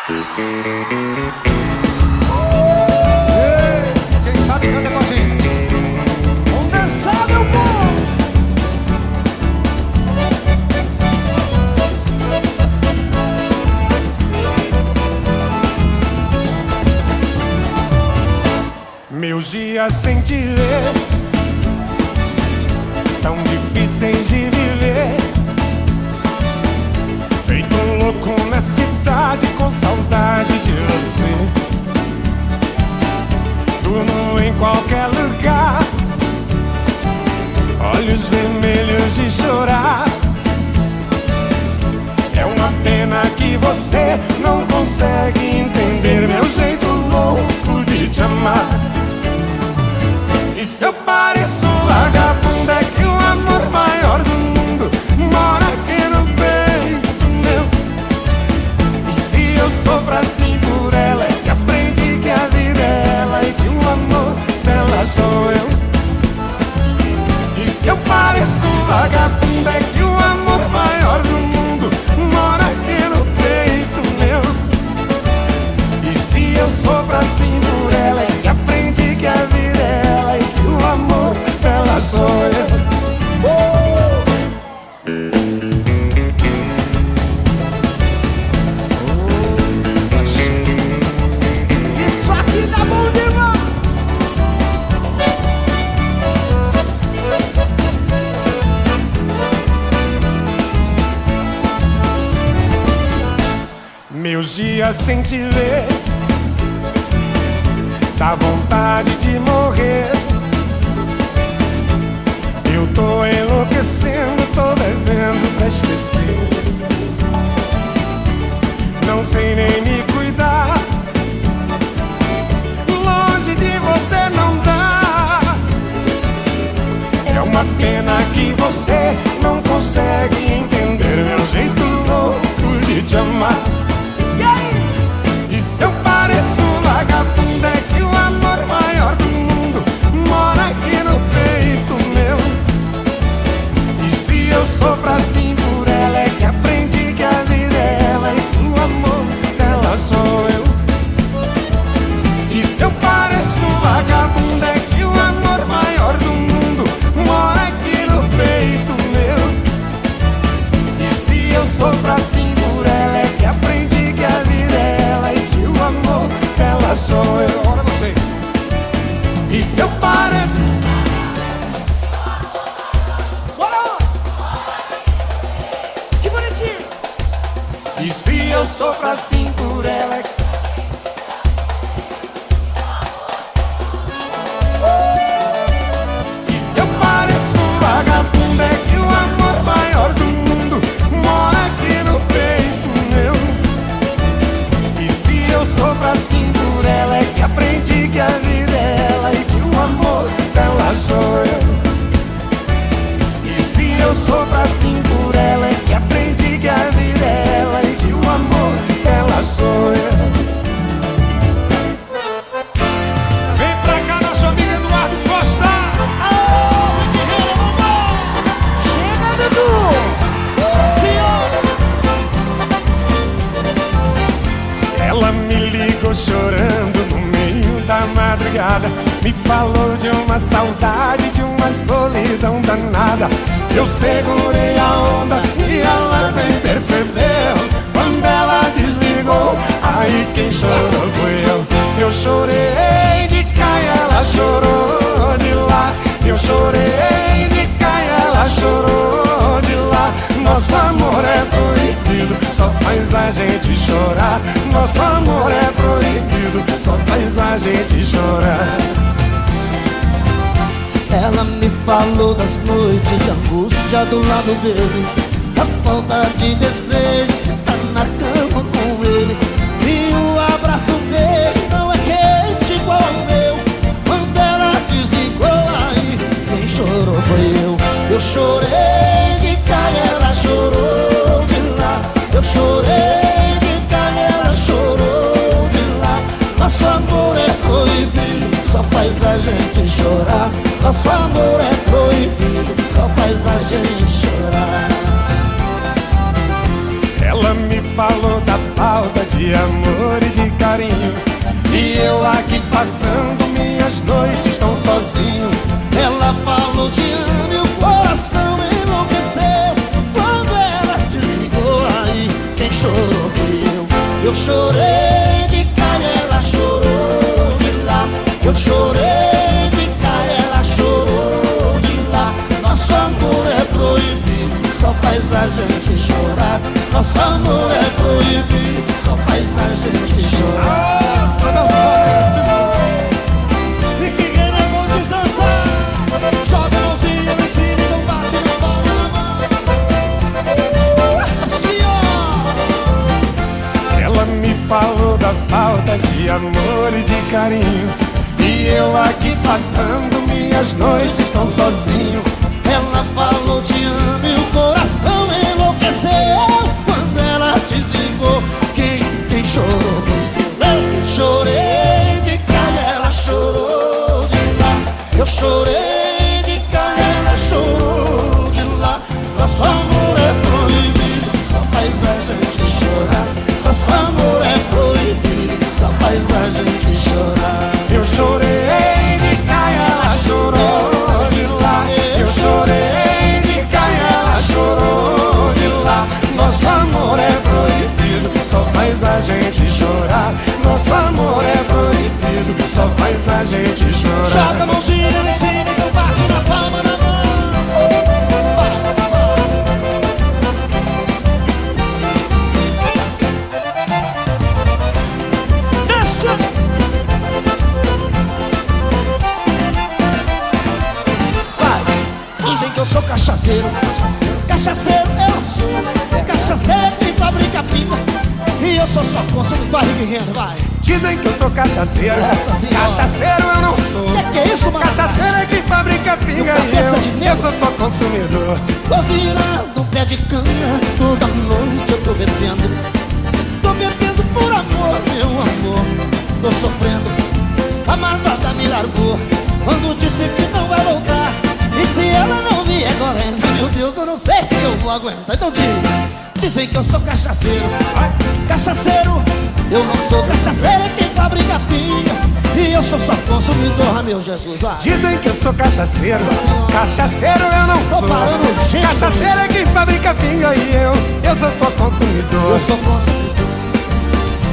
Quem sabe canta com a gente. Vamos dançar, meu povo. Meus dias sem te ver são difíceis de viver. Feito um louco na cidade com saudade de você. Durmo em qualquer lugar, olhos vermelhos de chorar. É uma pena que você não consegue entender meu jeito louco de te amar. E se eu pareço vagabundo, é que o amor maior do mundo mora aqui no peito meu. E se eu sofro assim por ela, é que aprendi que a vida é ela e que o amor dela sou eu. E se eu pareço vagabundo, é que o amor maior do mundo mora aqui no peito meu. E se eu sofro assim por ela, é que aprendi que a vida é ela e que o amor dela sou eu. Isso aqui tá bom demais. Meus dias sem te ver dá vontade de morrer. Eu tô enlouquecendo, tô bebendo pra esquecer. Não sei nem me cuidar, longe de você não dá. É uma pena que você não consegue entender meu jeito louco de te amar. E se eu pareço vagabundo, é que o amor maior do mundo mora aqui no peito meu. E se eu sofro assim por ela, é que aprendi que a vida é ela e que o amor dela sou eu. E se eu pareço vagabundo, é que o amor maior do mundo mora aqui no peito meu. E se eu sofro assim por ela, é que aprendi que a vida é ela e que o amor dela sou eu. Olha vocês. E se eu pareço... Bora! Que bonitinho! E se eu sofro assim por ela, é que... E se eu pareço vagabundo, é que o amor maior do mundo mora aqui no peito meu. E se eu sofro assim por ela, é que aprendi que a vida é ela e que o amor dela sou eu. E se eu sofro assim por ela, é que aprendi que a vida é ela e que o amor dela sou eu. Vem pra cá, nosso amigo Eduardo Costa. Chega, Dudu. Ela me ligou chorando no meio da madrugada. Me falou de uma saudade, de uma solidão danada. Eu segurei a onda e ela nem percebeu. Quando ela desligou, aí quem chorou foi eu. Eu chorei de cá e ela chorou de lá. Eu chorei de cá e ela chorou de lá. Nosso amor é proibido, só faz a gente chorar. Nosso amor é proibido, só faz a gente chorar. Ela me falou das noites de angústia do lado dele, da falta de desejo, sentar na cama com ele. E o abraço dele não é quente igual ao meu. Quando ela desligou, aí quem chorou foi eu. Eu chorei de cá e ela chorou de lá. Eu chorei de cá e ela chorou de lá. Nosso amor é proibido, só faz a gente chorar. Nosso amor é proibido, só faz a gente chorar. Ela me falou da passando minhas noites tão sozinho. Ela falou te amo e o coração enlouqueceu. Quando ela desligou, aí quem chorou fui eu. Eu chorei de cá e ela chorou de lá. Eu chorei de cá e ela chorou de lá. Nosso amor é proibido, só faz a gente chorar. Nosso amor é proibido, só faz a gente chorar. Rick Renner é bom de dançar. Joga a mãozinha no cima e não bate na palma da mão. Nossa Senhora! Ela me falou da falta de amor e de carinho, e eu aqui passando minhas noites tão sozinho. Ela falou te amo e o coração enlouqueceu. Quando ela desligou, quem chorou foi eu. Eu chorei de cá e ela chorou de lá. Eu chorei de cá e ela chorou de lá. Nosso amor é proibido, só faz a gente chorar. Nosso amor é proibido, só faz a gente chorar. Eu chorei de cá e ela chorou de lá. Eu chorei de cá e ela chorou de lá. Nosso amor é proibido, só faz a gente chorar. Nosso amor é proibido, só faz a gente chorar. Joga a mãozinha no cima e não bate na palma da mão. Desce! Vai! Dizem que eu sou cachaceiro. Cachaceiro eu não sou. Cachaceiro é quem fabrica pinga, e eu sou só consumo. Vai, Rick Renner, vai! Dizem que eu sou cachaceiro. Essa senhora. Cachaceiro eu não sou. Que é isso, mano? Cachaceiro é quem fabrica pinga, cabeça de e eu negro. sou só consumidor. Tô virando pé de cana, toda noite eu tô bebendo. Tô bebendo por amor, meu amor. Tô sofrendo, a malvada me largou quando disse que não vai voltar. E se ela não vier correndo, meu Deus, eu não sei se eu vou aguentar. Então dizem que eu sou cachaceiro. Cachaceiro, eu não sou. Cachaceiro é quem fabrica pinga, e eu sou só consumidor, ah, meu Jesus, vai. Dizem que eu sou cachaceiro. Nossa Senhora. Cachaceiro eu não Tô sou. parando, gente, Cachaceiro é quem fabrica pinga, e eu sou só consumidor. Eu sou consumidor.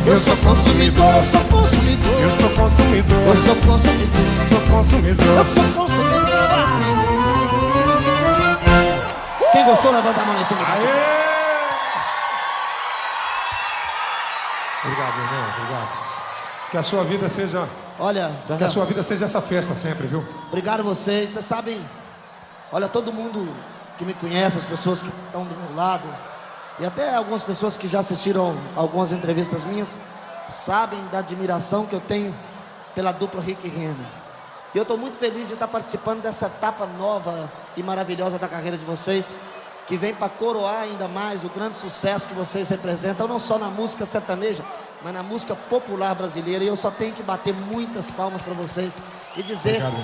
Eu sou consumidor, eu sou consumidor. Eu sou consumidor. Eu sou consumidor. Sou consumidor. Eu sou consumidor. Quem gostou, levanta a mão em cima. Obrigado, irmão, obrigado. Que a sua vida seja, Olha, que a sua vida seja essa festa sempre, viu? obrigado a vocês. Vocês sabem, olha, todo mundo que me conhece, as pessoas que estão do meu lado, e até algumas pessoas que já assistiram algumas entrevistas minhas, sabem da admiração que eu tenho pela dupla Rick Renner. E eu estou muito feliz de estar participando dessa etapa nova e maravilhosa da carreira de vocês, que vem para coroar ainda mais o grande sucesso que vocês representam, não só na música sertaneja, mas na música popular brasileira. E eu só tenho que bater muitas palmas para vocês e dizer Obrigado.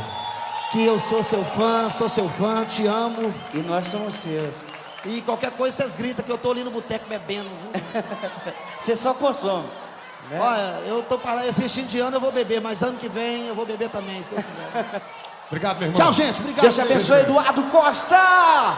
que eu sou seu fã, te amo. E nós somos seus. E qualquer coisa vocês gritam que eu tô ali no boteco bebendo, viu? Você só consome. Né? Olha, eu tô parado, esse de ano eu vou beber, mas ano que vem eu vou beber também, se Deus quiser. Obrigado, meu irmão. Tchau, gente. Obrigado. Deus te abençoe, Eduardo Costa!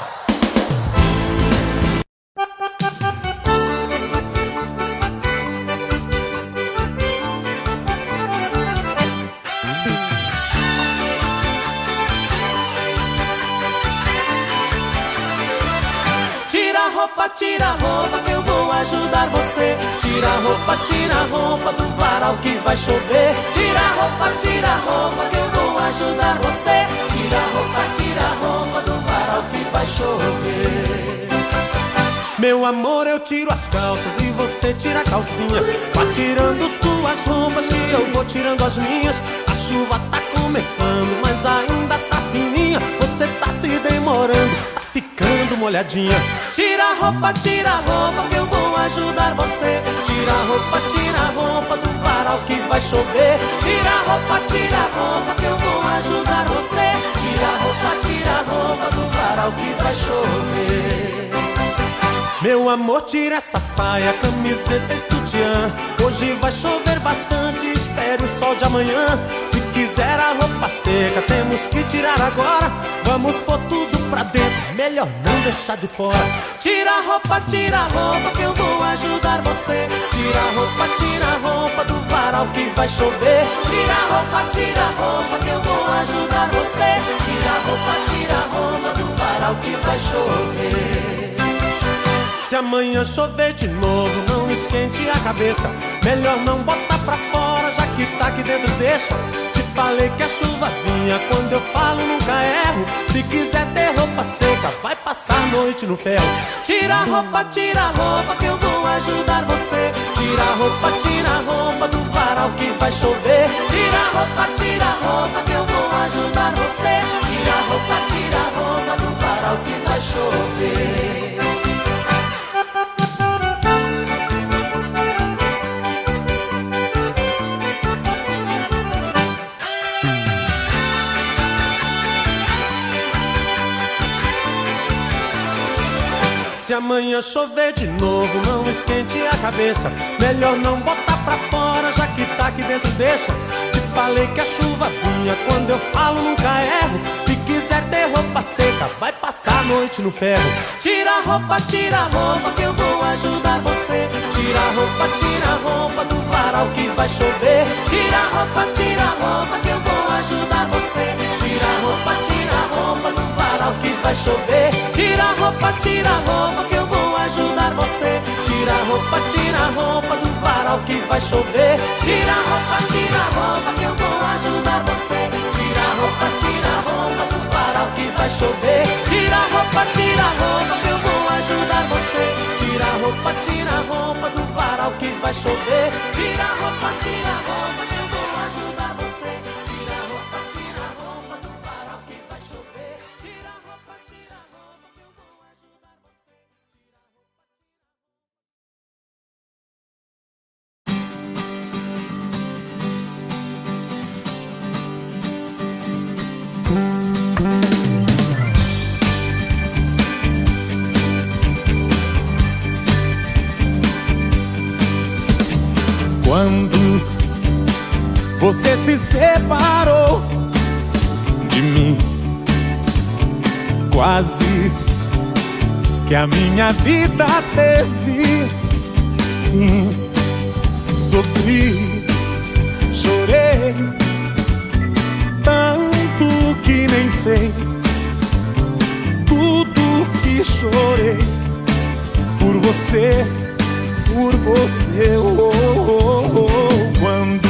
Tira a roupa que eu vou ajudar você. Tira a roupa do varal que vai chover. Tira a roupa que eu vou ajudar você. Tira a roupa do varal que vai chover. Meu amor, eu tiro as calças e você tira a calcinha. Vá tirando suas roupas que eu vou tirando as minhas. A chuva tá começando, mas ainda tá fininha. Você tá se demorando, tá ficando molhadinha. Tira a roupa que eu vou ajudar você. Tira a roupa do varal que vai chover. Tira a roupa que eu vou ajudar você. Tira a roupa do varal que vai chover. Meu amor, tira essa saia, camiseta e sutiã. Hoje vai chover bastante, espere o sol de amanhã. Se quiser a roupa seca, temos que tirar agora. Vamos pôr tudo pra dentro, melhor não deixar de fora. Tira a roupa que eu vou ajudar você. Tira a roupa do varal que vai chover. Tira a roupa que eu vou ajudar você. Tira a roupa do varal que vai chover. Se amanhã chover de novo, não esquente a cabeça. Melhor não botar pra fora, já que tá aqui dentro deixa. Te falei que a chuva vinha, quando eu falo nunca erro. Se quiser ter roupa seca, vai passar a noite no ferro. Tira a roupa que eu vou ajudar você. Tira a roupa do varal que vai chover. Tira a roupa que eu vou ajudar você. Tira a roupa do varal que vai chover. Se amanhã chover de novo, não esquente a cabeça. Melhor não botar pra fora, já que tá aqui dentro deixa. Te falei que a chuva vinha, quando eu falo nunca erro. Se quiser ter roupa seca, vai passar a noite no ferro. Tira a roupa que eu vou ajudar você. Tira a roupa do varal que vai chover. Tira a roupa que eu vou ajudar você. Tira a roupa do varal que vai chover. Tira a roupa que eu vou ajudar você. Tira a roupa do varal que vai chover. Tira a roupa que eu vou ajudar você. Tira a roupa do varal que vai chover. Tira a roupa que eu vou ajudar você. Tira a roupa do varal que vai chover. Tira a roupa que eu vou ajudar você. Tira a roupa do varal que vai chover. Tira a roupa que eu vou ajudar você. Quando você se separou de mim, quase que a minha vida teve fim. Sofri, chorei, tanto que nem sei tudo que chorei por você. Por você, oh, oh, oh. Quando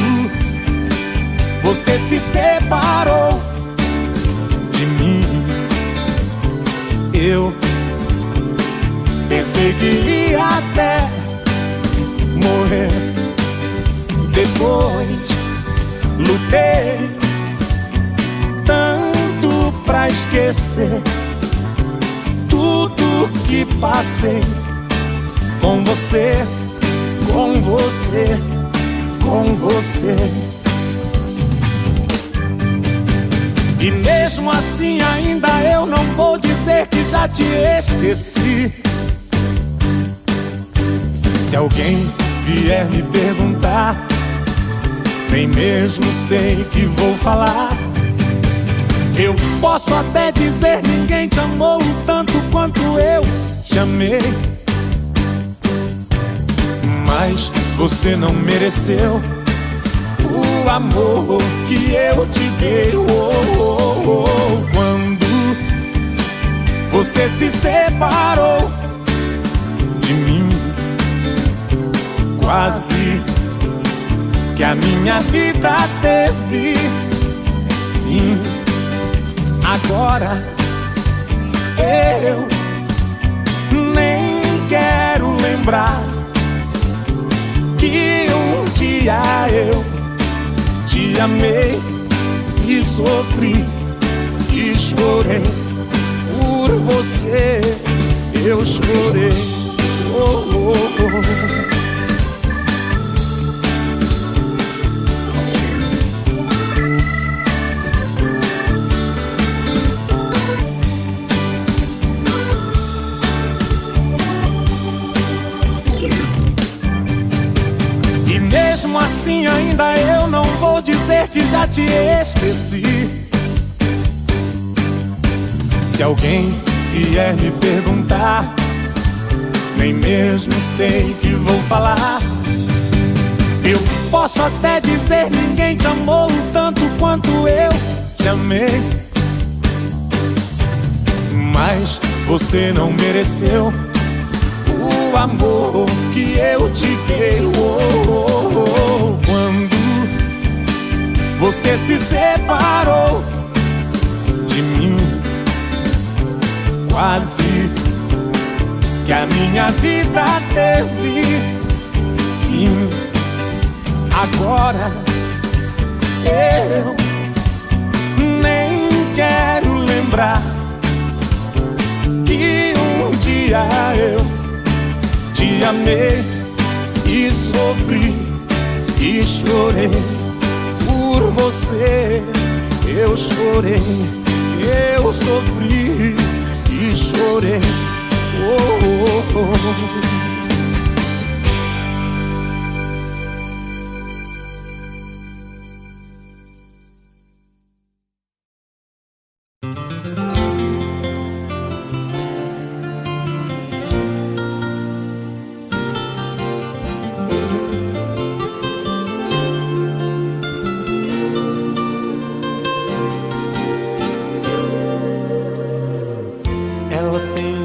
você se separou de mim, eu pensei que ia até morrer. Depois lutei tanto pra esquecer tudo que passei com você, com você, com você. E mesmo assim ainda eu não vou dizer que já te esqueci. Se alguém vier me perguntar, nem mesmo sei que vou falar. Eu posso até dizer ninguém te amou tanto quanto eu te amei. Mas você não mereceu o amor que eu te dei. Oh, oh, oh. Quando você se separou de mim, quase que a minha vida teve fim. Agora eu nem quero lembrar que um dia eu te amei e sofri e chorei por você. Eu chorei, oh, oh, oh. mesmo assim ainda eu não vou dizer que já te esqueci. Se alguém vier me perguntar, nem mesmo sei que vou falar. Eu posso até dizer ninguém te amou tanto quanto eu te amei, mas você não mereceu o amor que eu te dei. Quando você se separou de mim, quase que a minha vida teve fim. Agora eu nem quero lembrar que um dia eu te amei e sofri e chorei por você. Eu chorei, eu sofri e chorei. Oh, oh, oh.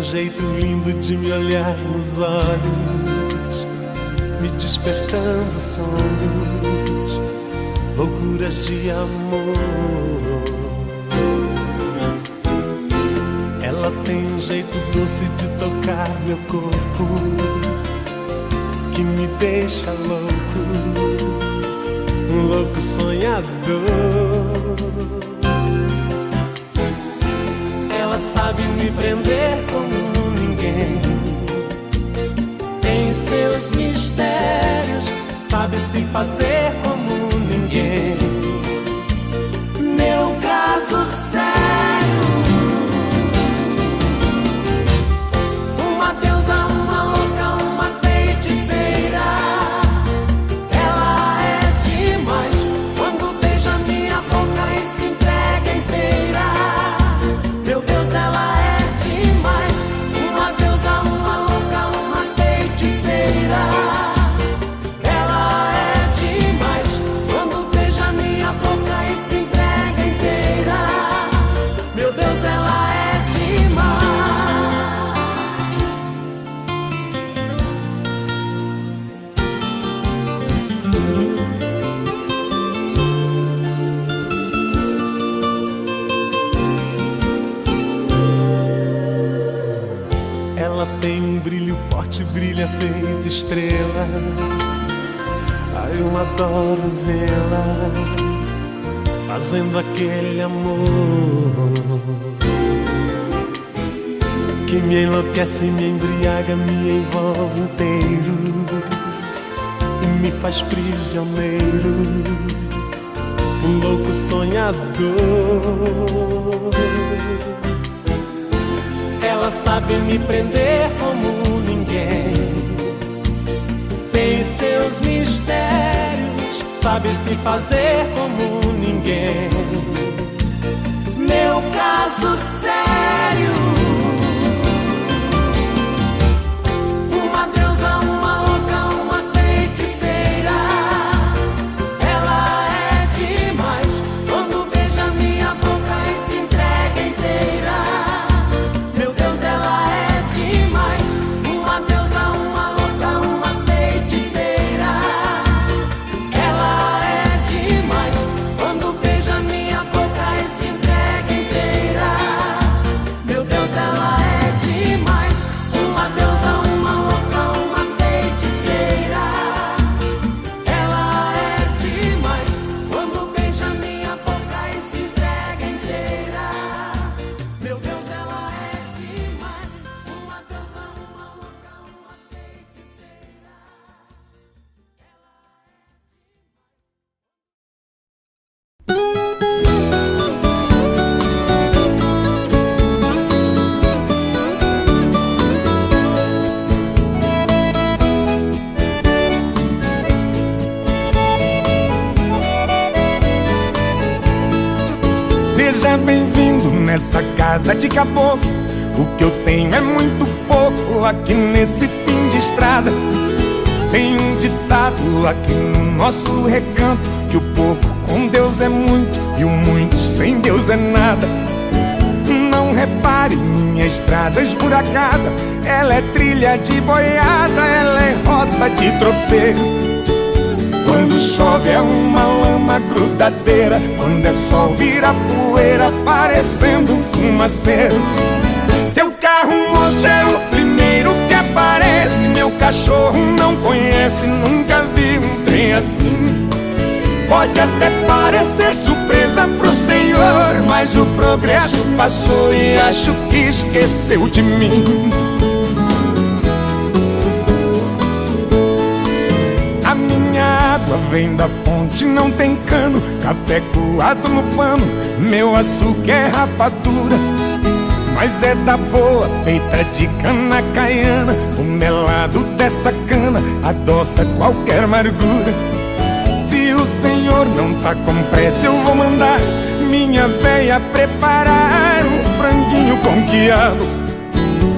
Jeito lindo de me olhar nos olhos, me despertando sonhos, loucuras de amor. Ela tem um jeito doce de tocar meu corpo, que me deixa louco, um louco sonhador. Ela sabe me prender como ninguém, tem seus mistérios, sabe se fazer como ninguém. Meu caso sério, uma deusa, uma louca, uma feiticeira. Ela é demais quando beija minha boca e se entrega inteira. Meu Deus, ela é demais, uma deusa, uma louca, uma feiticeira. Ela é demais quando beija minha boca e se entrega inteira. Meu Deus, ela é demais. Ela tem um brilho forte, brilha feito estrela. Ai, eu adoro vê-la fazendo aquele amor que me enlouquece, me embriaga, me envolve inteiro e me faz prisioneiro, um louco sonhador. Ela sabe me prender como ninguém, tem seus mistérios, sabe se fazer como ninguém. Meu caso sério, uma deusa, uma louca, uma feiticeira. Ela é demais quando beija minha boca e se entrega inteira. Meu Deus, ela é demais, uma deusa, uma louca, uma feiticeira. Ela é demais quando beija minha boca e se entrega inteira. Meu Deus, Seja bem-vindo nessa casa de caboclo. O que eu tenho é muito pouco aqui nesse fim de estrada. Tem um ditado aqui no nosso recanto, que o pouco com Deus é muito e o muito sem Deus é nada. Não repare minha estrada esburacada, ela é trilha de boiada, ela é rota de tropeiro. Quando chove é uma lama grudadeira, quando é sol vira poeira, parecendo um fumaceiro. Seu carro, moço, é o primeiro que aparece. Meu cachorro não conhece, nunca vi um trem assim. Pode até parecer surpresa pro senhor, mas o progresso passou e acho que esqueceu de mim. A minha água vem da fonte, não tem cano, café coado no pano, meu açúcar é rapadura, mas é da boa, feita de cana caiana. O melado dessa cana adoça qualquer amargura. Se o senhor não tá com pressa, eu vou mandar minha véia preparar um franguinho com quiabo.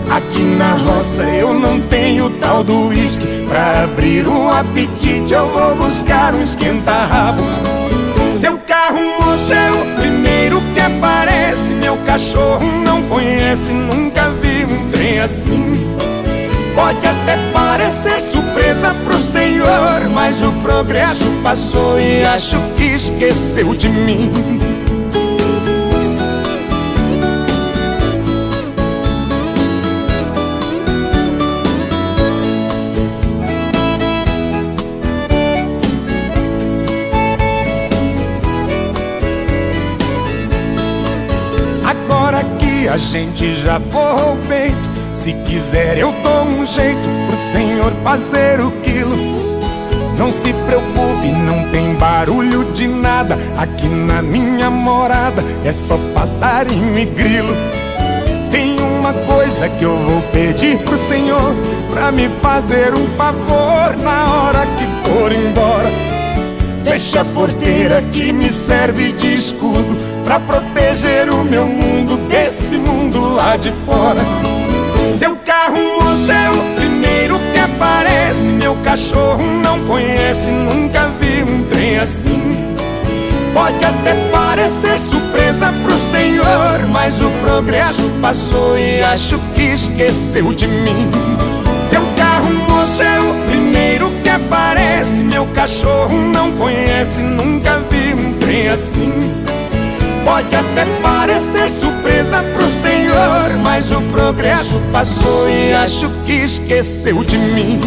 Aqui na roça eu não tenho tal do uísque, pra abrir um apetite eu vou buscar um esquenta-rabo. Seu carro, moço, é o primeiro que aparece. Meu cachorro não conhece, nunca vi um trem assim. Pode até parecer surpresa pro senhor, mas o progresso passou e acho que esqueceu de mim. Agora que a gente já forrou o peito, se quiser eu dou um jeito pro senhor fazer o quilo. Não se preocupe, não tem barulho de nada. Aqui na minha morada é só passarinho e grilo. Tem uma coisa que eu vou pedir pro senhor, pra me fazer um favor na hora que for embora. Fecha a porteira que me serve de escudo, pra proteger o meu mundo desse mundo lá de fora. Seu carro, moço, é o primeiro que aparece. Meu cachorro não conhece, nunca vi um trem assim. Pode até parecer surpresa pro senhor, mas o progresso passou e acho que esqueceu de mim. Seu carro, moço, é o primeiro que aparece. Meu cachorro não conhece, nunca vi um trem assim. Pode até parecer surpresa pro senhor, mas o progresso passou e acho que esqueceu de mim.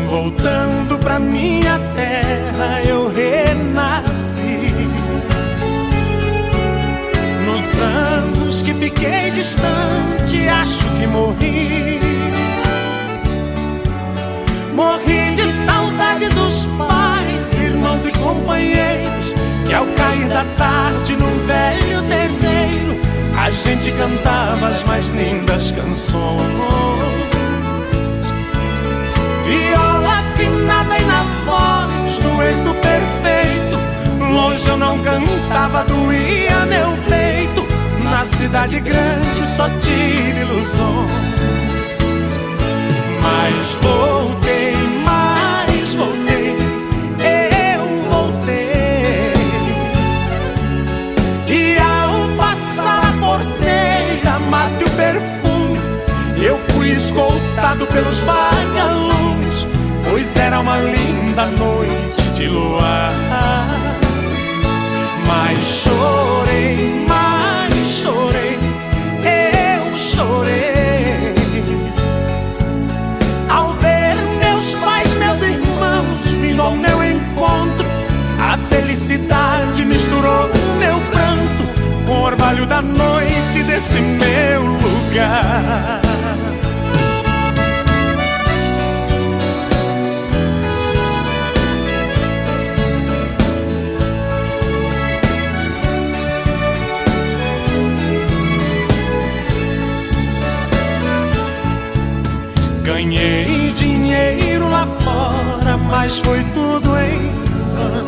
Voltando pra minha terra eu renasci. Nos anos que fiquei distante acho que morri. Morri de saudade dos pais, irmãos e companheiros, que ao cair da tarde no velho terreiro a gente cantava as mais lindas canções. Viola afinada e na voz, dueto perfeito. Longe eu não cantava, doía meu peito. Na cidade grande só tive ilusões. Mas voltei, eu voltei. E ao passar a porteira, mate o perfume, eu fui escoltado pelos vagalumes, pois era uma linda noite de luar. Mas chorei, eu chorei ao ver meus pais, meus irmãos vindo ao meu encontro. A felicidade misturou meu pranto mas foi tudo em vão.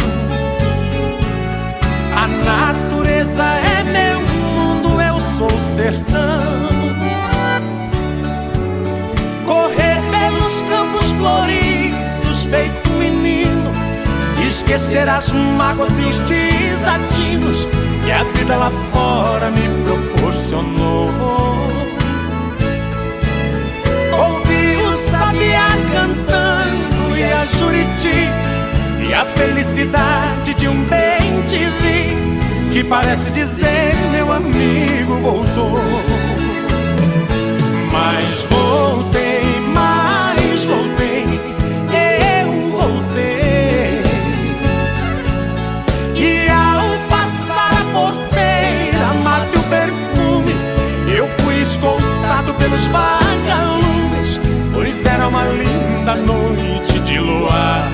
A natureza é meu mundo, eu sou o sertão. Correr pelos campos floridos feito menino, esquecer as mágoas e os desatinos que a vida lá fora me proporcionou. Ouvi o sabiá cantando e a Juriti, e a felicidade de um bem-te-vi que parece dizer: meu amigo voltou. Mas voltei, eu voltei. E ao passar a porteira, mate o perfume, eu fui escoltado pelos vagalumes, pois era uma linda noite de luar.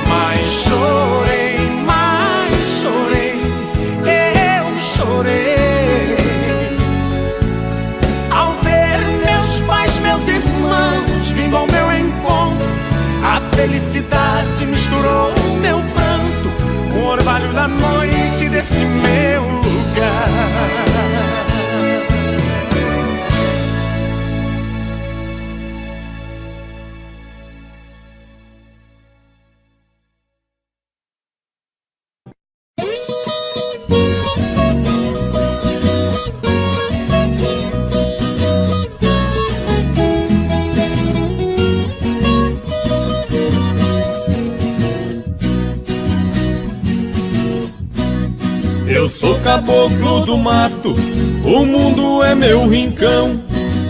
Mas chorei, eu chorei ao ver meus pais, meus irmãos vindo ao meu encontro. A felicidade misturou meu pranto com o orvalho da noite desse meu lugar. Eu sou caboclo do mato, o mundo é meu rincão.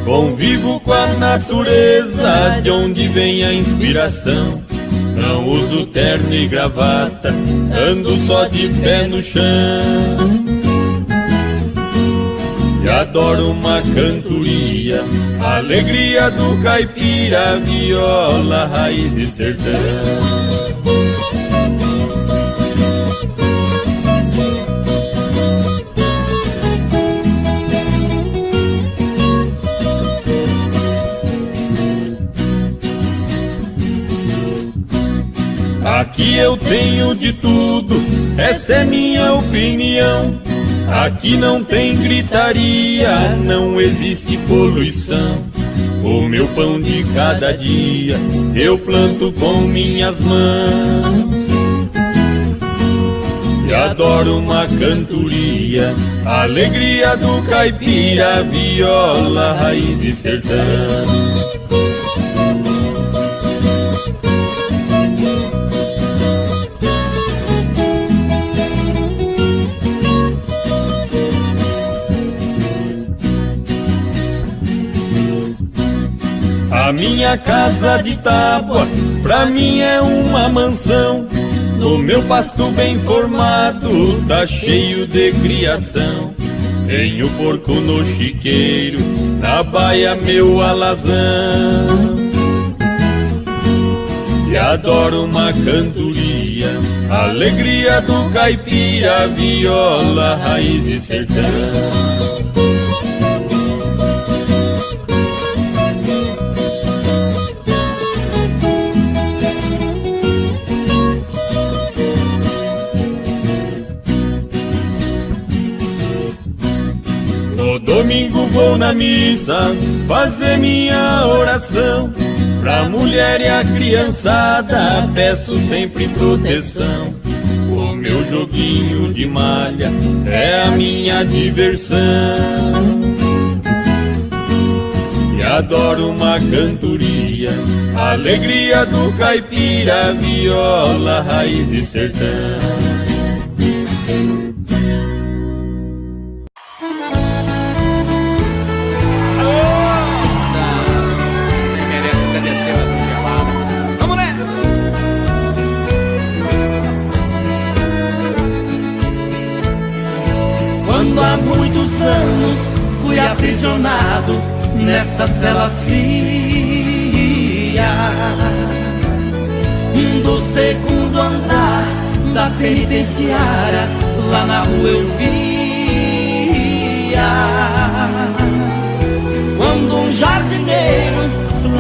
Convivo com a natureza, de onde vem a inspiração. Não uso terno e gravata, ando só de pé no chão. E adoro uma cantoria, a alegria do caipira, viola, raiz e sertão. Aqui eu tenho de tudo, essa é minha opinião. Aqui não tem gritaria, não existe poluição. O meu pão de cada dia eu planto com minhas mãos. E adoro uma cantoria, a alegria do caipira, viola, raiz e sertão. A minha casa de tábua, pra mim é uma mansão. No meu pasto bem formado, tá cheio de criação. Tenho porco no chiqueiro, na baia meu alazão. E adoro uma cantoria, a alegria do caipira, viola, raiz e sertão. Domingo vou na missa fazer minha oração. Pra mulher e a criançada peço sempre proteção. O meu joguinho de malha é a minha diversão. E adoro uma cantoria, a alegria do caipira, viola, raiz e sertão. Quando há muitos anos fui aprisionado nessa cela fria do segundo andar da penitenciária, lá na rua eu via quando um jardineiro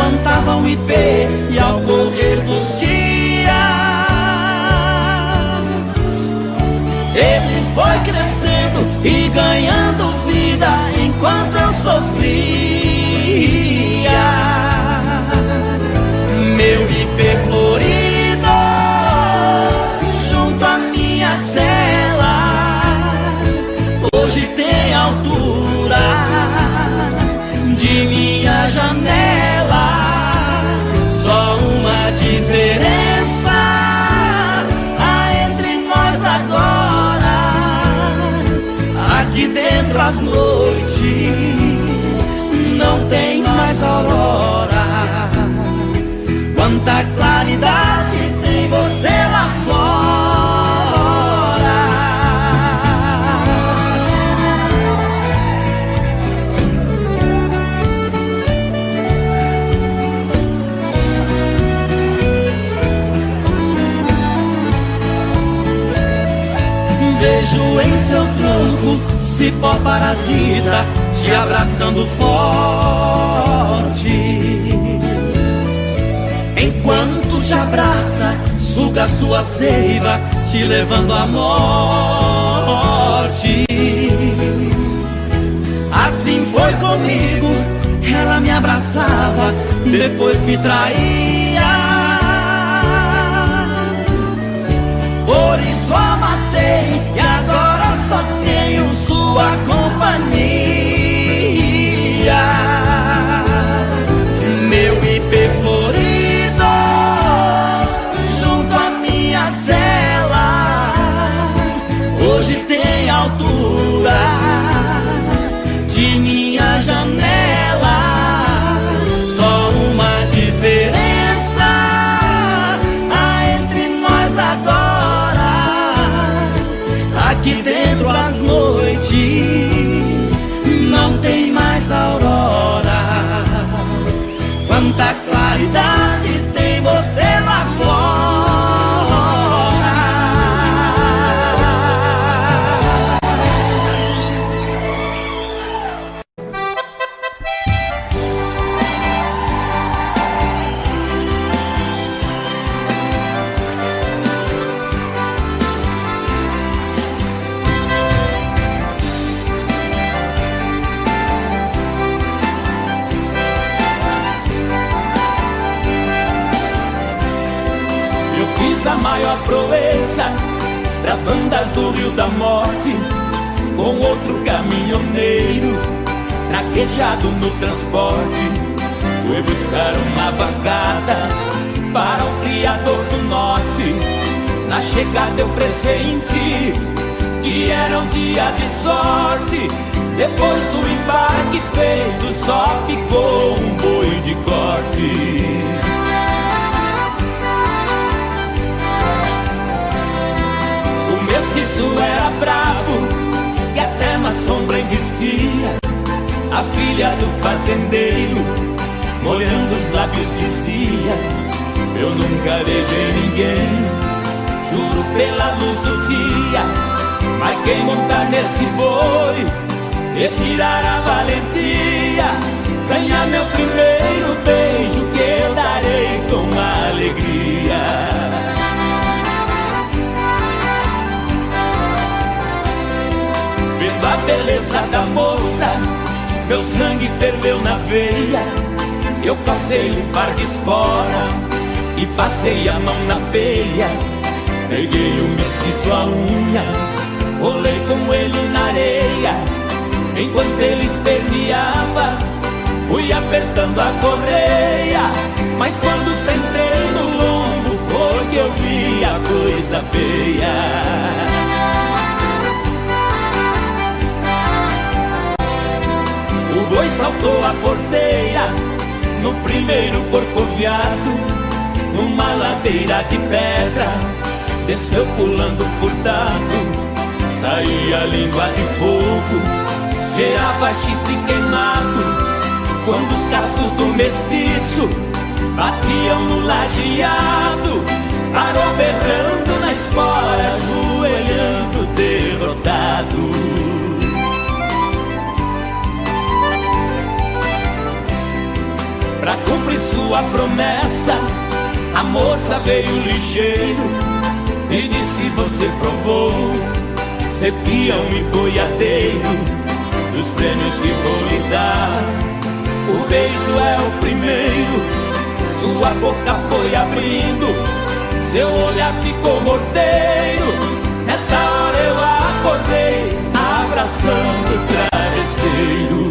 plantavam ipê e ao correr dos dias ele foi crescendo e ganhando vida enquanto eu sofria. Meu ipê florido junto à minha cela hoje tem altura de minha janela. Só uma diferença há entre nós agora: aqui dentro as noites não tem mais aurora. Quanta claridade tem você lá fora. Vejo em seu tronco cipó parasita te abraçando forte. Enquanto te abraça, suga sua seiva, te levando à morte. Assim foi comigo, ela me abraçava, depois me traía. Por isso a matei e agora só tenho sua companhia. Meu ipê florido junto à minha cela hoje tem altura de minha janela. Só uma diferença há entre nós agora: aqui dentro as noites não tem mais aurora. Quanta claridade tem você lá fora. A maior proeza das bandas do Rio da Morte, com outro caminhoneiro traquejado no transporte. Fui buscar uma vacada para o criador do norte. Na chegada eu pressenti que era um dia de sorte. Depois do embarque feito só ficou um boi de corte. Isso era bravo, que até na sombra enricia. A filha do fazendeiro, molhando os lábios, dizia: eu nunca beijei ninguém, juro pela luz do dia. Mas quem montar nesse boi, retirar a valentia, ganhar meu primeiro beijo, que eu darei com alegria. Vendo a beleza da moça, meu sangue ferveu na veia. Eu passei um par de espora e passei a mão na peia. Peguei o mestiço à unha, rolei com ele na areia. Enquanto ele esperneava, fui apertando a correia. Mas quando sentei no lombo, foi que eu vi a coisa feia. O boi saltou a porteira no primeiro corcoviado, numa ladeira de pedra, desceu pulando furtado. Saía língua de fogo, cheirava chifre queimado. Quando os cascos do mestiço batiam no lajeado, parou berrando na espora, ajoelhando derrotado. Pra cumprir sua promessa, a moça veio ligeiro e disse: você provou ser peão e boiadeiro dos prêmios que vou lhe dar. O beijo é o primeiro, sua boca foi abrindo, seu olhar ficou morteiro. Nessa hora eu acordei, abraçando o travesseiro.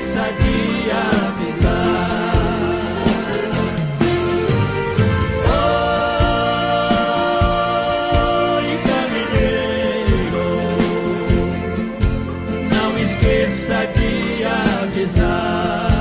esqueça de avisar. Oi, caminheiro, não esqueça de avisar.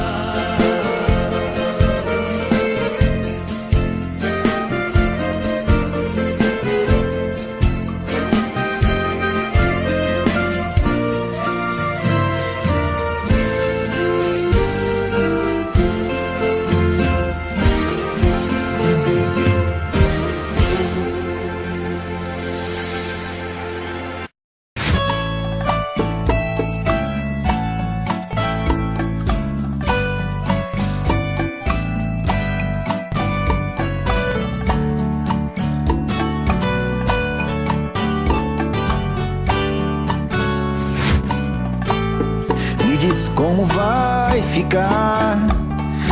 Como vai ficar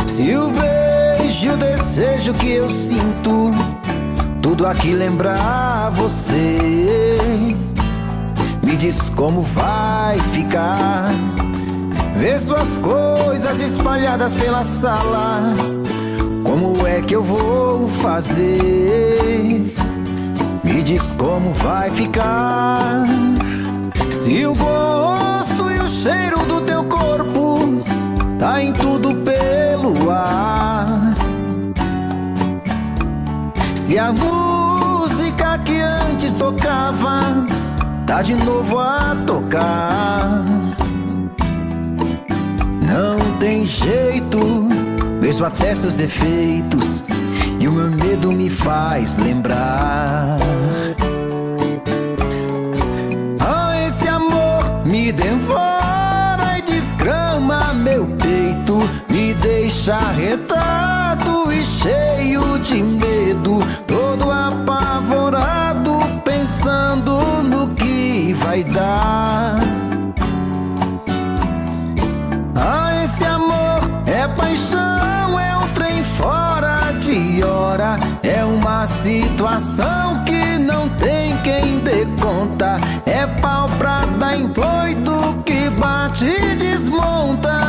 se o beijo e o desejo que eu sinto tudo aqui lembrar você? Me diz como vai ficar ver suas coisas espalhadas pela sala. Como é que eu vou fazer? Me diz como vai ficar se o gosto e o cheiro do teu corpo tá em tudo pelo ar. Se a música que antes tocava tá de novo a tocar. Não tem jeito, vejo até seus defeitos e o meu medo me faz lembrar. Esse amor me devora e desgrama meu peito, me deixa arretado e cheio de medo, todo apavorado, pensando no que vai dar. Esse amor é paixão, é um trem fora de hora, é uma situação que não tem quem dê conta, é pau pra dar em doido que bate e desmonta.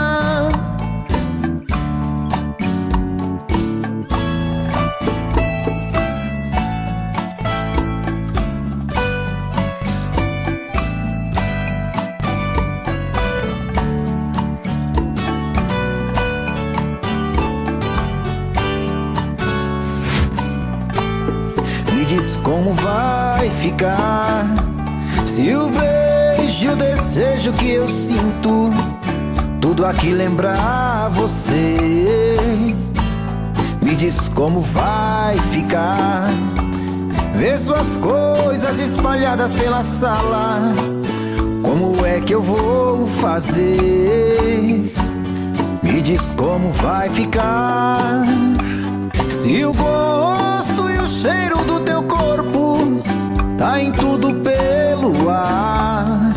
Me diz como vai ficar se o beijo e o desejo que eu sinto tudo aqui lembrar você? Me diz como vai ficar ver suas coisas espalhadas pela sala. Como é que eu vou fazer? Me diz como vai ficar se o gosto e o cheiro do teu corpo tá em tudo pelo ar.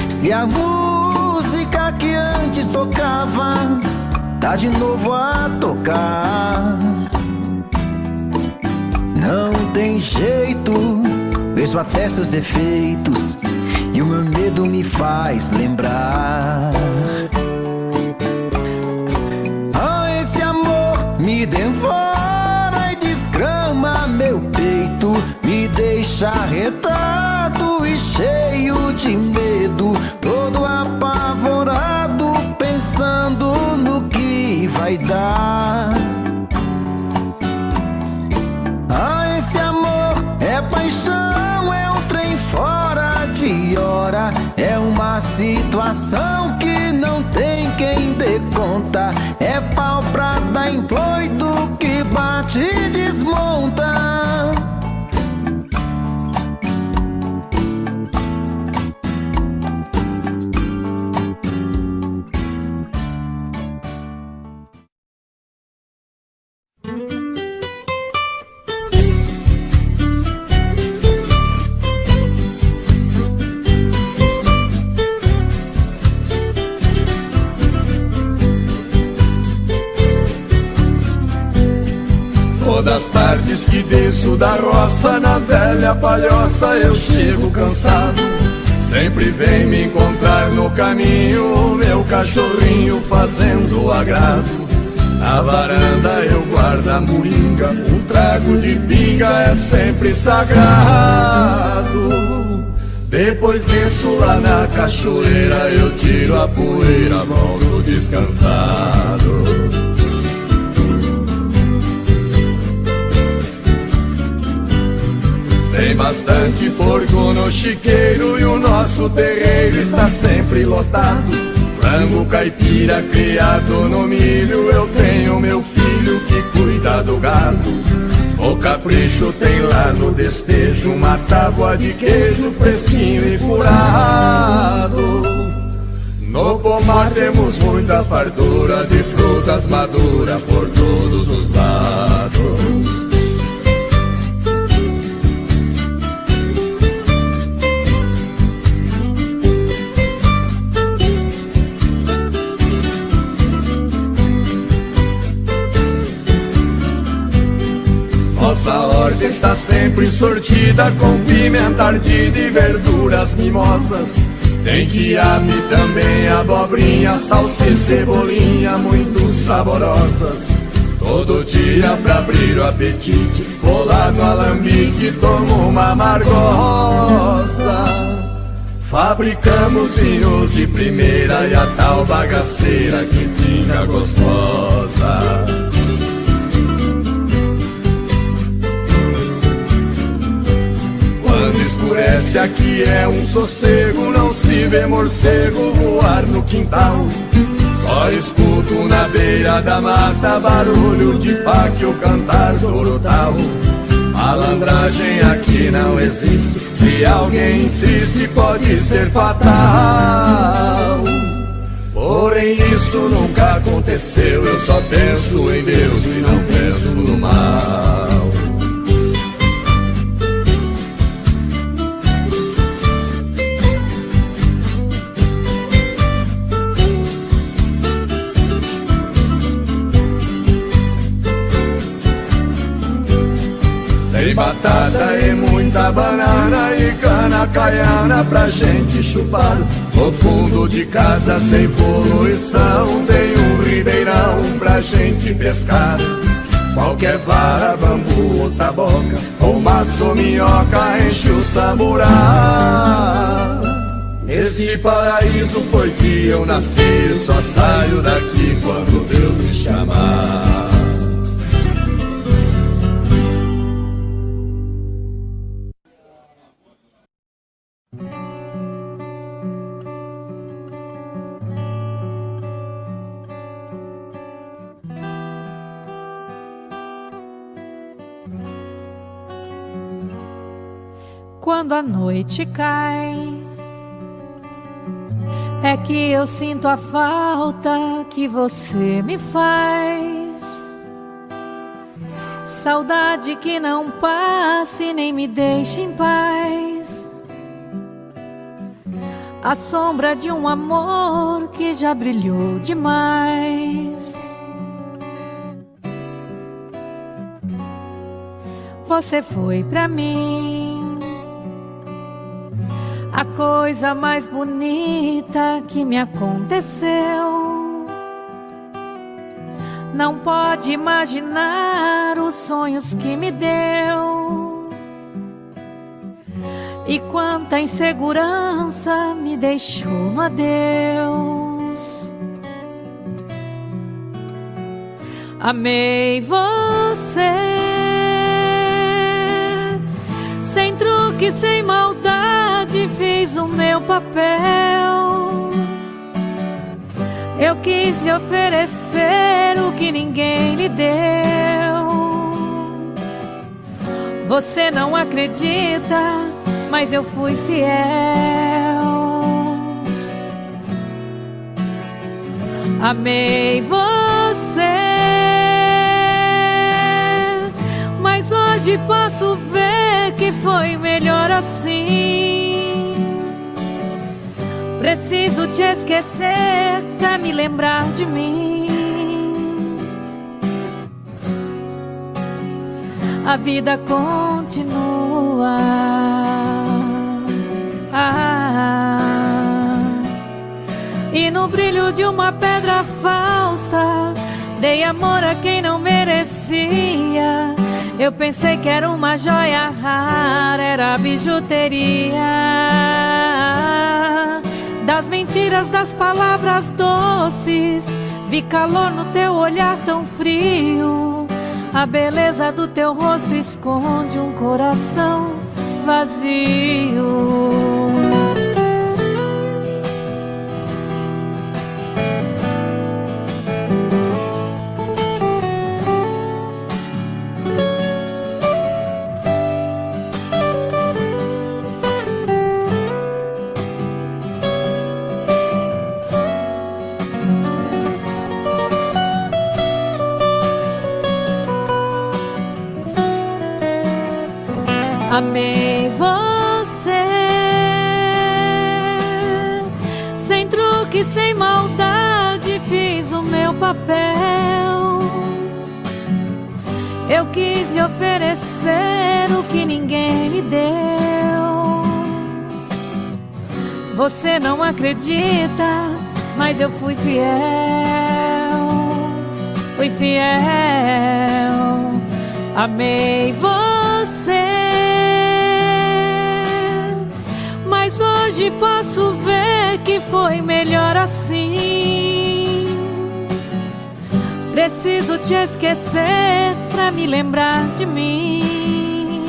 Se a música que antes tocava tá de novo a tocar. Não tem jeito, vejo até seus defeitos e o meu medo me faz lembrar. Esse amor me devora e desgrama meu peito, me deixa arretado e cheio de medo, todo apavorado, pensando no que vai dar. Esse amor é paixão, é um trem fora de hora, é uma situação que não tem quem dê conta, é pau pra dar em doido que bate e desmonta. Das tardes que desço da roça, na velha palhoça eu chego cansado. sempre vem me encontrar no caminho, meu cachorrinho fazendo agrado. Na varanda eu guardo a moringa, um trago de pinga é sempre sagrado. Depois desço lá na cachoeira, eu tiro a poeira, volto descansado. Tem bastante porco no chiqueiro e o nosso terreiro está sempre lotado. Frango caipira criado no milho, eu tenho meu filho que cuida do gado. O capricho tem lá no despejo uma tábua de queijo fresquinho e furado. No pomar temos muita fartura de frutas maduras por todos os lados. Nossa horta está sempre sortida com pimenta ardida e verduras mimosas. Tem quiabo também, abobrinha, salsa e cebolinha muito saborosas. Todo dia pra abrir o apetite, vou lá no alambique, tomo uma amargosa. Fabricamos vinhos de primeira e a tal bagaceira que fica gostosa. Quando escurece aqui é um sossego, não se vê morcego voar no quintal. Só escuto na beira da mata barulho de páquio cantar total. Malandragem aqui não existe, se alguém insiste pode ser fatal. Porém isso nunca aconteceu, eu só penso em Deus e não penso no mal. Tem batata e muita banana e cana caiana pra gente chupar. No fundo de casa sem poluição tem um ribeirão pra gente pescar. Qualquer vara, bambu ou taboca, ou maço ou minhoca enche o samburá. Neste paraíso foi que eu nasci, eu só saio daqui quando Deus me chamar. Quando a noite cai, é que eu sinto a falta que você me faz. Saudade que não passe nem me deixe em paz. A sombra de um amor que já brilhou demais. Você foi pra mim a coisa mais bonita que me aconteceu. Não pode imaginar os sonhos que me deu. E quanta insegurança me deixou no adeus. Amei você, sem truque, sem maldade, fiz o meu papel. Eu quis lhe oferecer o que ninguém lhe deu. Você não acredita, mas eu fui fiel. Amei você, mas hoje posso ver que foi melhor assim. Preciso te esquecer pra me lembrar de mim. A vida continua. brilho de uma pedra falsa. Dei amor a quem não merecia. Eu pensei que era uma joia rara, era bijuteria. Das mentiras, das palavras doces, vi calor no teu olhar tão frio. A beleza do teu rosto esconde um coração vazio. Amei você, sem truque, sem maldade, fiz o meu papel. Eu quis lhe oferecer o que ninguém lhe deu. Você não acredita, mas eu fui fiel. Fui fiel. Amei você, mas hoje posso ver que foi melhor assim. Preciso te esquecer pra me lembrar de mim.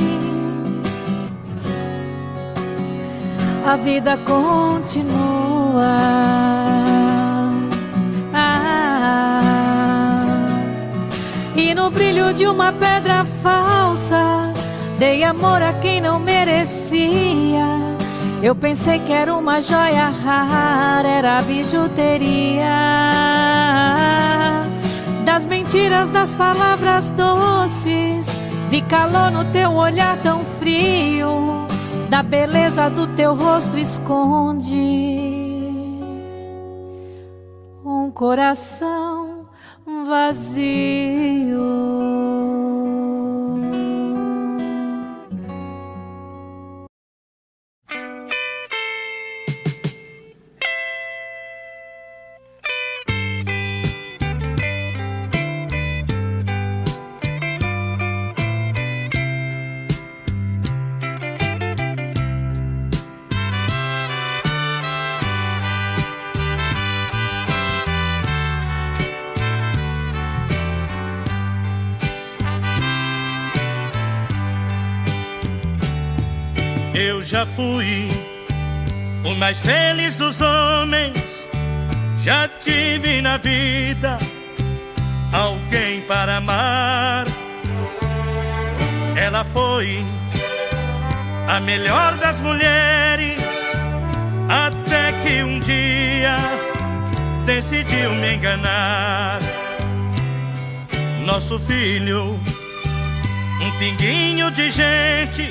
A vida continua. E no brilho de uma pedra falsa, dei amor a quem não merecia. Eu pensei que era uma joia rara, era bijuteria. Das mentiras, das palavras doces, vi calor no teu olhar tão frio. Da beleza do teu rosto esconde um coração vazio. Eu já fui o mais feliz dos homens, já tive na vida alguém para amar. Ela foi a melhor das mulheres, até que um dia decidiu me enganar. Nosso filho, um pinguinho de gente,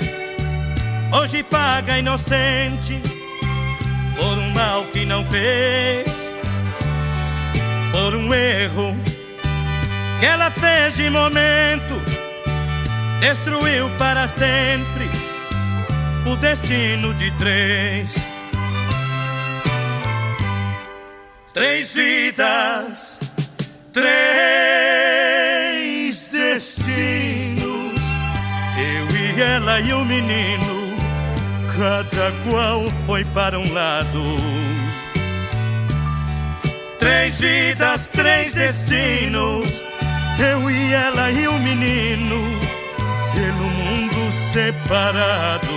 hoje paga inocente por um mal que não fez, por um erro que ela fez de momento, destruiu para sempre o destino de três vidas, três destinos. Eu e ela e o menino, cada qual foi para um lado. Três vidas, três destinos. Eu e ela e o menino, pelo mundo separados.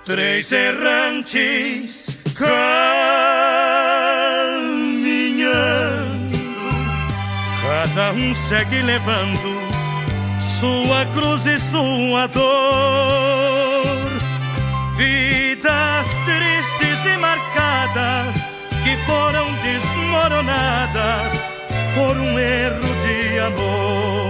Três errantes caminhando, cada um segue levando sua cruz e sua dor. Vidas tristes e marcadas, que foram desmoronadas por um erro de amor.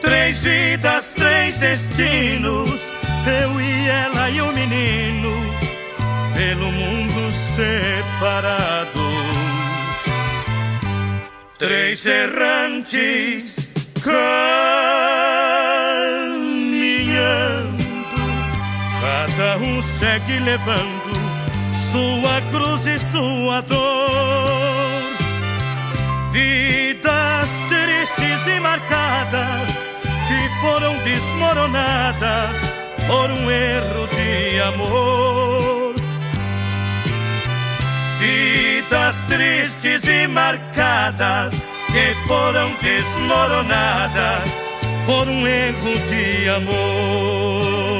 Três vidas, três destinos. Eu e ela e o menino, pelo mundo separados. Três errantes caminhando, cada um segue levando sua cruz e sua dor. Vidas tristes e marcadas que foram desmoronadas por um erro de amor. Vidas tristes e marcadas que foram desmoronadas por um erro de amor.